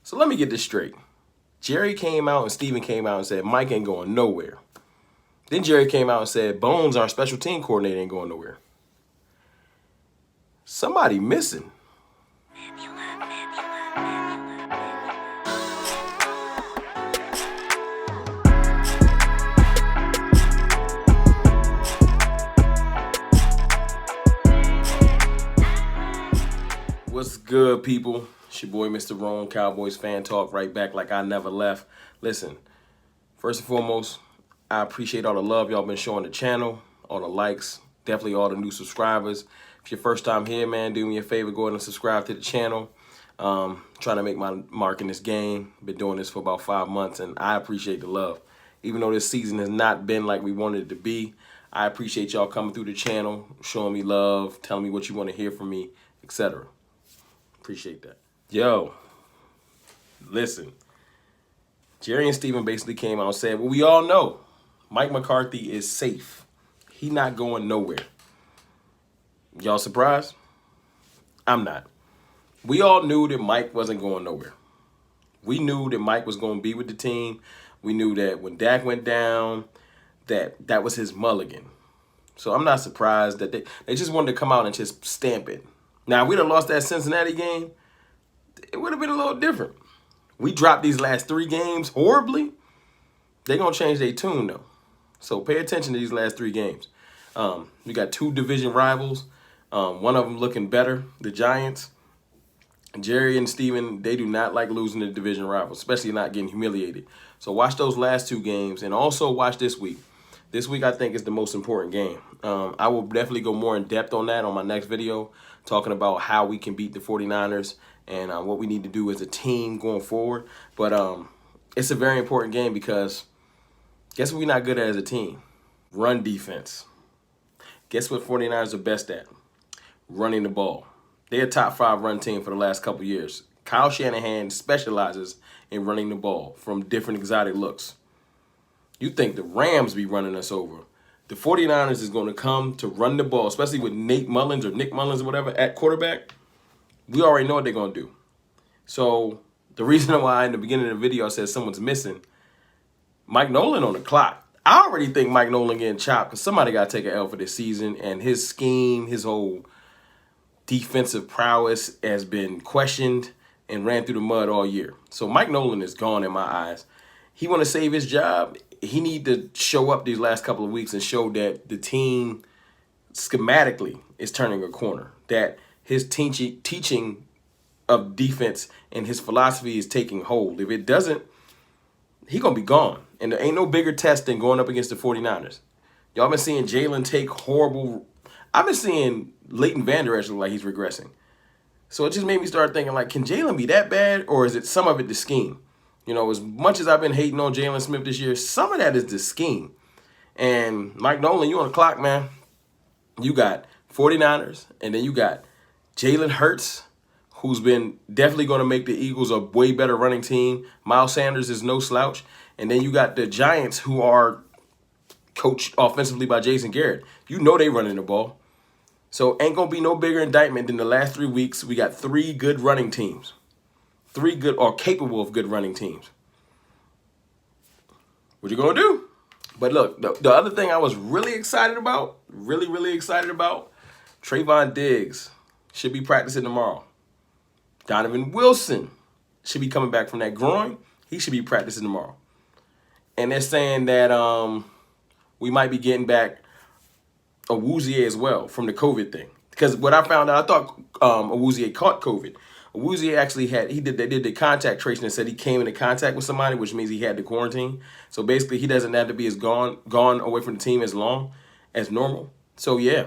So let me get this straight. Jerry came out and Steven came out and said Mike ain't going nowhere. Then Jerry came out and said Bones, our special team coordinator, ain't going nowhere. Somebody missing. What's good, people? It's your boy, Mr. Rome, Cowboys fan talk, right back like I never left. Listen, first and foremost, I appreciate all the love y'all been showing the channel, all the likes, definitely all the new subscribers. If you're first time here, man, do me a favor, go ahead and subscribe to the channel. Trying to make my mark in this game. Been doing this for about 5 months, and I appreciate the love. Even though this season has not been like we wanted it to be, I appreciate y'all coming through the channel, showing me love, telling me what you want to hear from me, etc. Appreciate that. Yo, listen. Jerry and Steven basically came out and said, well, we all know Mike McCarthy is safe. He not going nowhere. Y'all surprised? I'm not. We all knew that Mike wasn't going nowhere. We knew that Mike was going to be with the team. We knew that when Dak went down, that was his mulligan. So I'm not surprised that they just wanted to come out and just stamp it. Now, if we'd have lost that Cincinnati game, it would have been a little different. We dropped these last 3 games horribly. They're going to change their tune, though. So pay attention to these last 3 games. We got 2 division rivals. One of them looking better, the Giants. Jerry and Steven, they do not like losing to division rivals, especially not getting humiliated. So watch those last 2 games and also watch this week. This week, I think, is the most important game. I will definitely go more in depth on that on my next video, talking about how we can beat the 49ers and what we need to do as a team going forward. But it's a very important game because guess what we're not good at as a team? Run defense. Guess what 49ers are best at? Running the ball. They're a top 5 run team for the last couple years. Kyle Shanahan specializes in running the ball from different exotic looks. You think the Rams be running us over. The 49ers is going to come to run the ball, especially with Nick Mullins or whatever at quarterback. We already know what they're going to do. So the reason why in the beginning of the video I said someone's missing, Mike Nolan on the clock. I already think Mike Nolan getting chopped because somebody got to take an L for this season, and his scheme, his whole defensive prowess has been questioned and ran through the mud all year. So Mike Nolan is gone in my eyes. He want to save his job. He need to show up these last couple of weeks and show that the team schematically is turning a corner, that his teaching of defense and his philosophy is taking hold. If it doesn't, he going to be gone. And there ain't no bigger test than going up against the 49ers. Y'all been seeing Jalen take horrible. I've been seeing Leighton Vander Esch look like he's regressing. So it just made me start thinking, like, can Jalen be that bad, or is it some of it the scheme? You know, as much as I've been hating on Jalen Smith this year, some of that is the scheme. And Mike Nolan, you on the clock, man. You got 49ers, and then you got Jalen Hurts, who's been definitely going to make the Eagles a way better running team. Miles Sanders is no slouch. And then you got the Giants, who are coached offensively by Jason Garrett. You know they running the ball. So ain't going to be no bigger indictment than the last 3 weeks. We got 3 good running teams. 3 good or capable of good running teams. What you gonna do? But look, the other thing I was really excited about, really excited about, Trayvon Diggs should be practicing tomorrow. Donovan Wilson should be coming back from that groin. He should be practicing tomorrow. And they're saying that we might be getting back Awuzie as well from the COVID thing. Because what I found out, I thought Awuzie caught COVID. Awuzie actually they did the contact tracing and said he came into contact with somebody, which means he had to quarantine. So basically, he doesn't have to be as gone away from the team as long as normal. So yeah,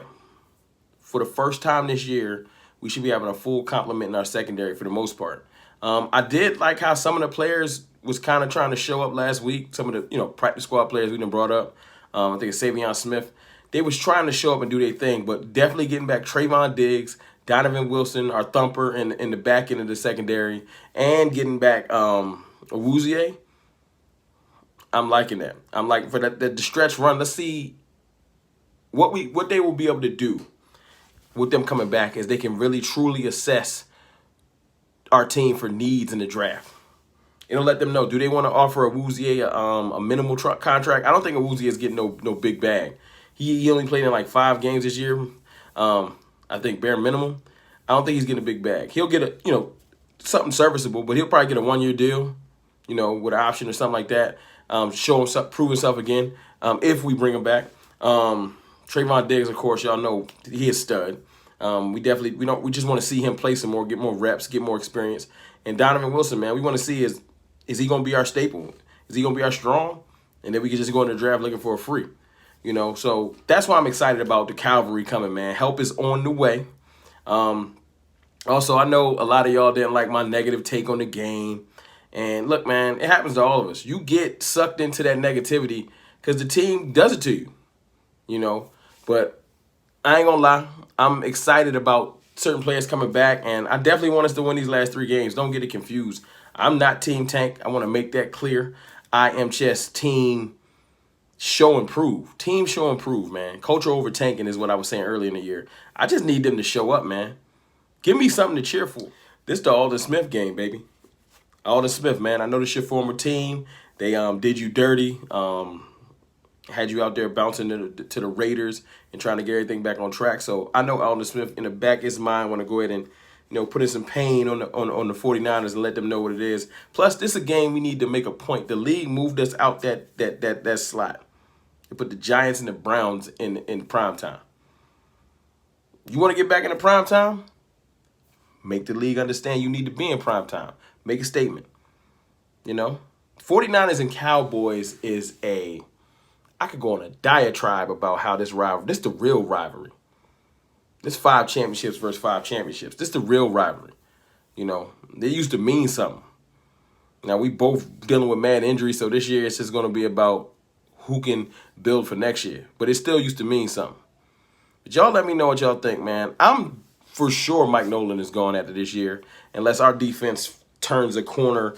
for the first time this year, we should be having a full complement in our secondary for the most part. I did like how some of the players was kind of trying to show up last week. Some of the practice squad players we done brought up. I think it's Savion Smith. They was trying to show up and do their thing, but definitely getting back Trayvon Diggs, Donovan Wilson, our thumper in the back end of the secondary, and getting back Awuzie. I'm liking that. I'm liking for the stretch run. Let's see what they will be able to do with them coming back, is they can really truly assess our team for needs in the draft. It'll let them know, do they want to offer Awuzie a minimal contract? I don't think Awuzie is getting no big bag. He only played in like 5 games this year. I think bare minimum. I don't think he's getting a big bag. He'll get something serviceable, but he'll probably get a 1-year deal, with an option or something like that. Show himself, prove himself again. If we bring him back. Trayvon Diggs, of course, y'all know he is stud. We just want to see him play some more, get more reps, get more experience. And Donovan Wilson, man, we want to see is he going to be our staple? Is he going to be our strong? And then we can just go in the draft looking for a free. So that's why I'm excited about the cavalry coming, man. Help is on the way. Also, I know a lot of y'all didn't like my negative take on the game. And look, man, it happens to all of us. You get sucked into that negativity because the team does it to you, But I ain't going to lie. I'm excited about certain players coming back, and I definitely want us to win these last 3 games. Don't get it confused. I'm not Team Tank. I want to make that clear. I am just Team Show and Prove. Team Show and Prove, man. Culture over tanking is what I was saying earlier in the year. I just need them to show up, man. Give me something to cheer for. This the Aldon Smith game, baby. Aldon Smith, man. I know this your former team. They did you dirty. Had you out there bouncing to the Raiders and trying to get everything back on track. So I know Aldon Smith in the back of his mind want to go ahead and put in some pain on the 49ers and let them know what it is. Plus, this is a game we need to make a point. The league moved us out that slot. They put the Giants and the Browns in prime time. You want to get back into prime time? Make the league understand you need to be in prime time. Make a statement. 49ers and Cowboys is I could go on a diatribe about how this is the real rivalry. This 5 championships versus 5 championships. This is the real rivalry. They used to mean something. Now, we both dealing with mad injuries, so this year it's just going to be about who can build for next year. But it still used to mean something. But y'all let me know what y'all think, man. I'm for sure Mike Nolan is going after this year unless our defense turns a corner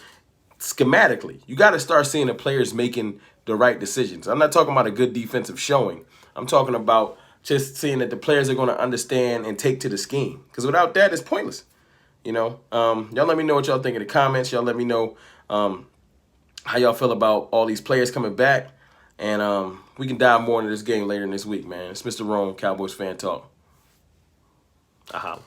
schematically. You got to start seeing the players making the right decisions. I'm not talking about a good defensive showing. I'm talking about just seeing that the players are going to understand and take to the scheme. Because without that, it's pointless. Y'all let me know what y'all think in the comments. Y'all let me know how y'all feel about all these players coming back. And we can dive more into this game later in this week, man. It's Mr. Rome, Cowboys Fan Talk. I holla.